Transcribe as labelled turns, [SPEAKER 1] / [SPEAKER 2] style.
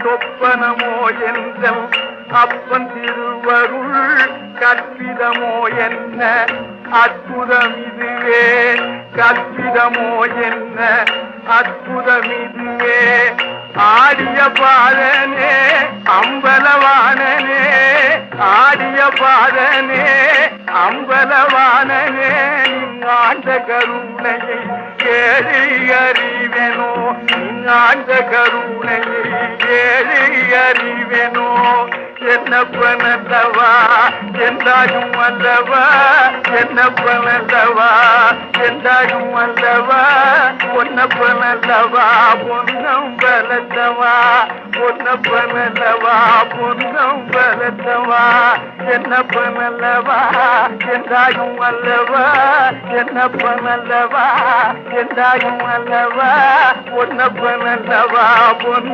[SPEAKER 1] சொப்பனமோ என்றல் அப்பன் திருவருள் கற்பிதமோ என்ன அற்புதம் இதுவே கற்பிதமோ என்ன அற்புதம் இதுவே ஆடிய பாதனே அம்பலவானனே ஆடிய பாதனே அம்பலவானனே நீங்காண்ட கருணையை ஏழை அறிவெனோ நீங்காண்ட கருணையை ஏழை அறிவெனோ என்னப்பனல்லவா என்றாயும் அல்லவா என்னப்பனல்லவா என்றாயும் அல்லவா பொன்னப்பனல்லவா பொன்னம் பலத்தவா பொன்னப்பனல்லவா பொன்னம் பலத்தவா என்னப்பனல்லவா என்றாயும் அல்லவா என்னப்பனல்லவா என்றாயும் அல்லவா பொன்னப்பனல்லவா பொன்